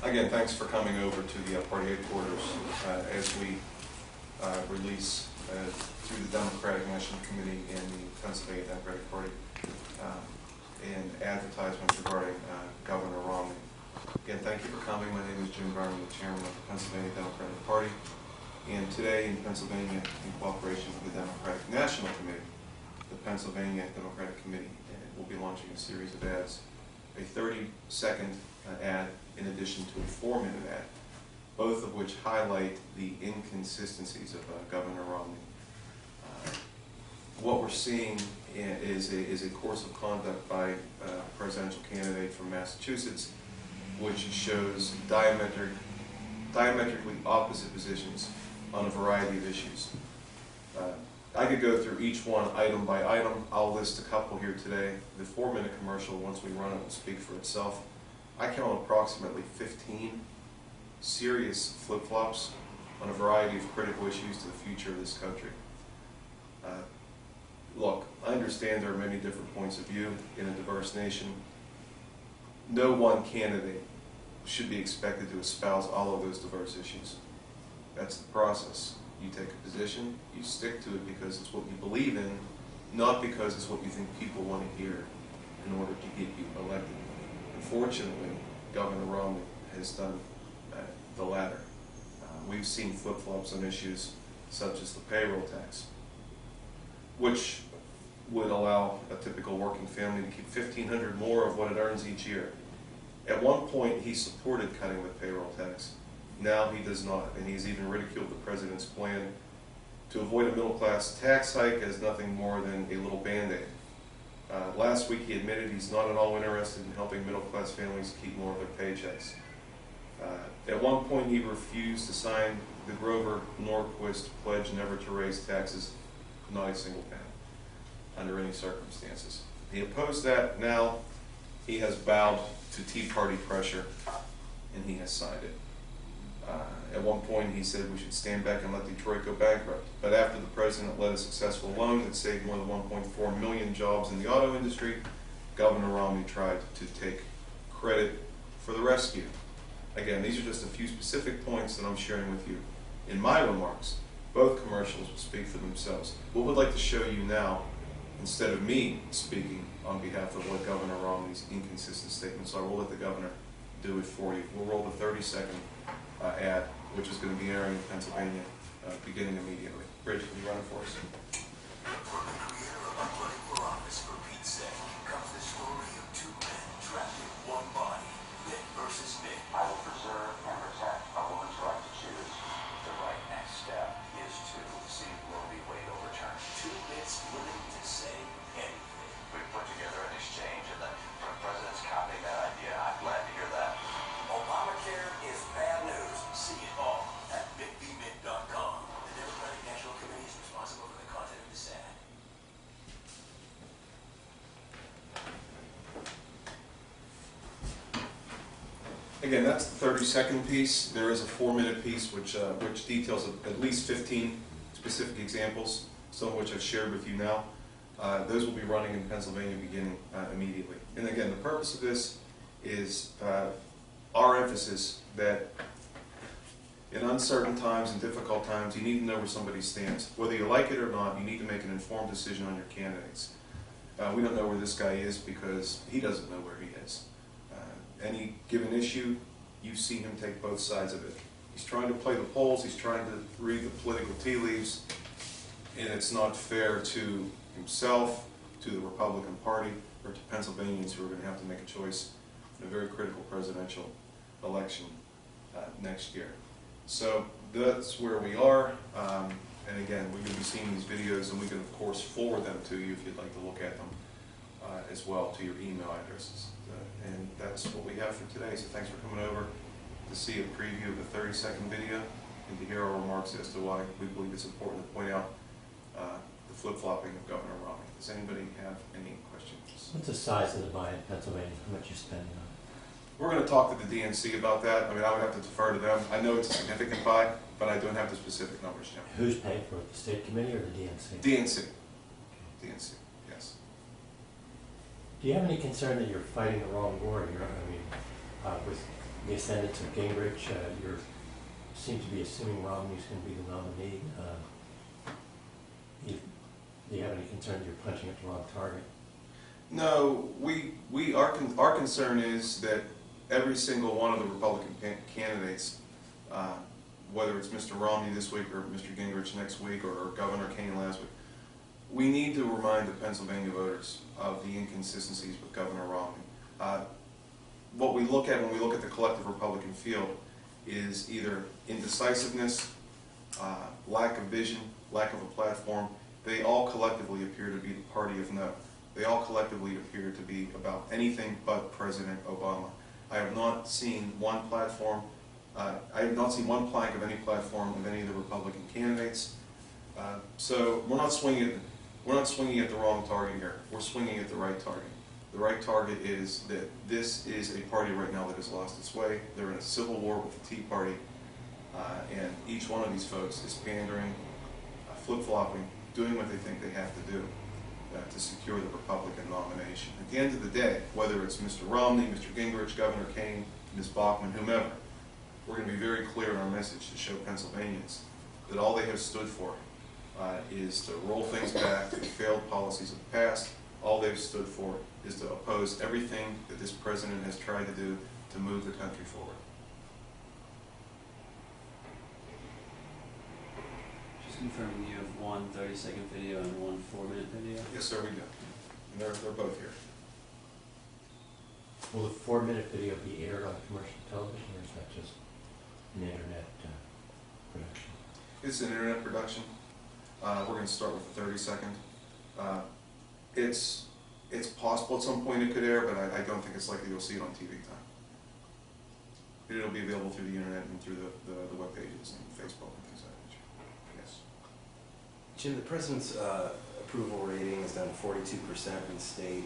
Again, thanks for coming over to the party headquarters as we release through the Democratic National Committee and the Pennsylvania Democratic Party and advertisements regarding Governor Romney. Again, thank you for coming. My name is Jim Garner, the chairman of the Pennsylvania Democratic Party. And today in Pennsylvania, in cooperation with the Democratic National Committee, the Pennsylvania Democratic Committee will be launching a series of ads. A 30-second ad in addition to a 4-minute ad, both of which highlight the inconsistencies of Governor Romney. What we're seeing is a course of conduct by a presidential candidate from Massachusetts, which shows diametrically opposite positions on a variety of issues. I could go through each one item by item. I'll list a couple here today. The 4-minute commercial, once we run it, will speak for itself. I count approximately 15 serious flip-flops on a variety of critical issues to the future of this country. Look, I understand there are many different points of view in a diverse nation. No one candidate should be expected to espouse all of those diverse issues. That's the process. You take a position, you stick to it because it's what you believe in, not because it's what you think people want to hear in order to get you elected. Unfortunately, Governor Romney has done the latter. We've seen flip-flops on issues such as the payroll tax, which would allow a typical working family to keep $1,500 more of what it earns each year. At one point, he supported cutting the payroll tax. Now he does not, and he's even ridiculed the president's plan to avoid a middle-class tax hike as nothing more than a little Band-Aid. Last week he admitted he's not at all interested in helping middle-class families keep more of their paychecks. At one point he refused to sign the Grover Norquist pledge never to raise taxes, not a single penny, under any circumstances. He opposed that. Now he has bowed to Tea Party pressure, and he has signed it. At one point he said we should stand back and let Detroit go bankrupt. But after the president led a successful loan that saved more than 1.4 million jobs in the auto industry, Governor Romney tried to take credit for the rescue. Again, these are just a few specific points that I'm sharing with you. In my remarks, both commercials will speak for themselves. What we'd like to show you now, instead of me speaking on behalf of what Governor Romney's inconsistent statements are, we'll let the governor do it for you. We'll roll the 30-second ad, which is going to be airing in Pennsylvania beginning immediately. Bridge, can you run it for us? From the creator of I'm Running for Office for Pete's Sake comes the story of two men trapped in one body, Mitt versus Mitt. I will preserve and protect a woman's right to choose. The right next step is to see Roe v. Wade overturned. Two Mitts willing to say anything. We put together an exchange, and the president's copying that idea. I'm glad to hear that. Obamacare is bad news. See it all at mittbmitt.com. The Democratic National Committee is responsible for the content of this ad. Again, that's the 30-second piece. There is a 4-minute piece which details at least 15 specific examples, some of which I've shared with you now. Those will be running in Pennsylvania beginning immediately. And again, the purpose of this is our emphasis that in uncertain times and difficult times, you need to know where somebody stands. Whether you like it or not, you need to make an informed decision on your candidates. We don't know where this guy is because he doesn't know where he is. Any given issue, you've seen him take both sides of it. He's trying to play the polls, he's trying to read the political tea leaves, and it's not fair to himself, to the Republican Party, or to Pennsylvanians who are going to have to make a choice in a very critical presidential election next year. So that's where we are, and again, we're going to be seeing these videos, and we can of course forward them to you if you'd like to look at them as well to your email addresses. And that's what we have for today, so thanks for coming over to see a preview of the 30-second video and to hear our remarks as to why we believe it's important to point out the flip-flopping of Governor Romney. Does anybody have any questions? What's the size of the buy in Pennsylvania? How much you spending on it? We're going to talk to the DNC about that. I mean, I would have to defer to them. I know it's a significant buy, but I don't have the specific numbers yet. Who's paying for it, the state committee or the DNC? DNC. DNC, yes. Do you have any concern that you're fighting the wrong war here? I mean, with the ascendance of Gingrich, you seem to be assuming Romney's going to be the nominee. Do you have any concern you're punching at the wrong target? No, our concern is that every single one of the Republican candidates, whether it's Mr. Romney this week or Mr. Gingrich next week or Governor Kane last week, we need to remind the Pennsylvania voters of the inconsistencies with Governor Romney. What we look at when we look at the collective Republican field is either indecisiveness, lack of vision, lack of a platform. They all collectively appear to be the party of no. They all collectively appear to be about anything but President Obama. I have not seen one platform, I have not seen one plank of any platform of any of the Republican candidates. So we're not swinging at the wrong target here. We're swinging at the right target. The right target is that this is a party right now that has lost its way. They're in a civil war with the Tea Party, and each one of these folks is pandering, flip-flopping, doing what they think they have to do to secure the Republican nomination. At the end of the day, whether it's Mr. Romney, Mr. Gingrich, Governor Kane, Ms. Bachmann, whomever, we're going to be very clear in our message to show Pennsylvanians that all they have stood for is to roll things back to the failed policies of the past. All they've stood for is to oppose everything that this president has tried to do to move the country forward. Just confirming you have one 30-second video and one 4-minute video? Yes, sir, we do. And they're both here. Will the 4-minute video be aired on commercial television, or is that just an internet production? It's an internet production. We're going to start with the 30-second. It's possible at some point it could air, but I don't think it's likely you'll see it on TV time. It'll be available through the internet and through the web pages and Facebook and things like that. Yes. Jim, the president's approval rating is down to 42% in the state.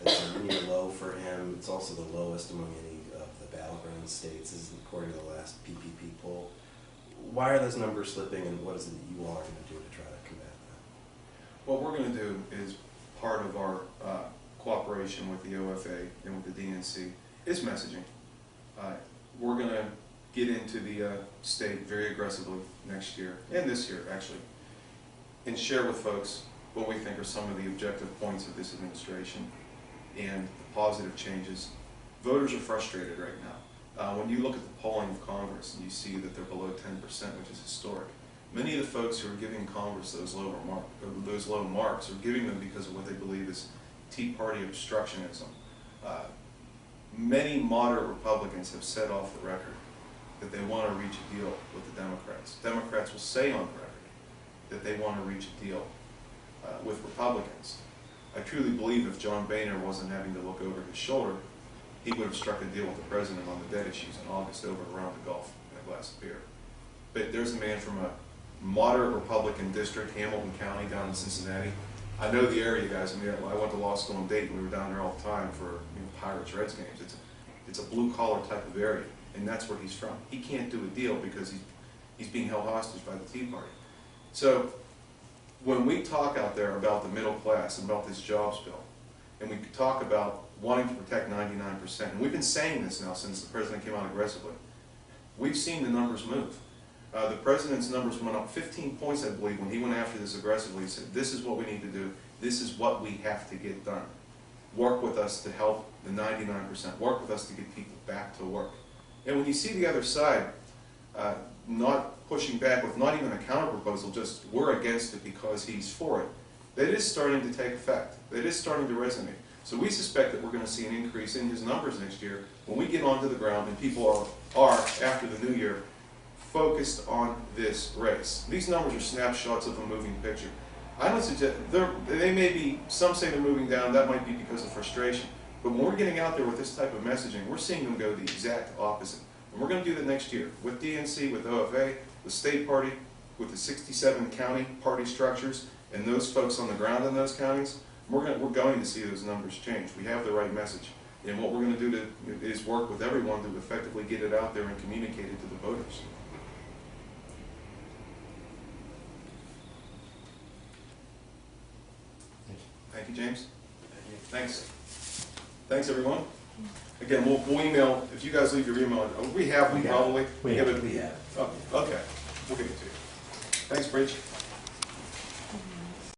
It's a near low for him. It's also the lowest among any of the battleground states, this is according to the last PPP poll. Why are those numbers slipping, and what is it that you all are going to do to try to combat that? What we're going to do is part of our cooperation with the OFA and with the DNC is messaging. We're going to get into the state very aggressively next year, and this year actually, and share with folks what we think are some of the objective points of this administration and the positive changes. Voters are frustrated right now. When you look at the polling of Congress and you see that they're below 10%, which is historic, many of the folks who are giving Congress those low marks are giving them because of what they believe is Tea Party obstructionism. Many moderate Republicans have said off the record that they want to reach a deal with the Democrats. Democrats will say on the record that they want to reach a deal with Republicans. I truly believe if John Boehner wasn't having to look over his shoulder, he would have struck a deal with the president on the debt issues in August over around the Gulf in a glass of beer. But there's a man from a moderate Republican district, Hamilton County, down in Cincinnati. I know the area, guys. I mean, I went to law school in Dayton. We were down there all the time for Pirates-Reds games. It's a blue-collar type of area, and that's where he's from. He can't do a deal because he's being held hostage by the Tea Party. So when we talk out there about the middle class and about this jobs bill, and we talk about wanting to protect 99%, and we've been saying this now since the president came out aggressively, we've seen the numbers move. The president's numbers went up 15 points, I believe, when he went after this aggressively. He said, this is what we need to do. This is what we have to get done. Work with us to help the 99%. Work with us to get people back to work. And when you see the other side not pushing back with not even a counter-proposal, just we're against it because he's for it, that is starting to take effect. That is starting to resonate. So we suspect that we're going to see an increase in his numbers next year when we get onto the ground and people are after the new year, focused on this race. These numbers are snapshots of a moving picture. I don't suggest, they may be, some say they're moving down, that might be because of frustration. But when we're getting out there with this type of messaging, we're seeing them go the exact opposite. And we're going to do that next year with DNC, with OFA, the state party, with the 67 county party structures, and those folks on the ground in those counties. We're going to see those numbers change. We have the right message. And what we're going to do is work with everyone to effectively get it out there and communicate it to the voters. Thank you, James. Thanks. Thanks, everyone. Again, we'll email, if you guys leave your email, we have them We got it. probably. We Give have it- We have. Oh, okay, we'll give it to you. Thanks, Bridge.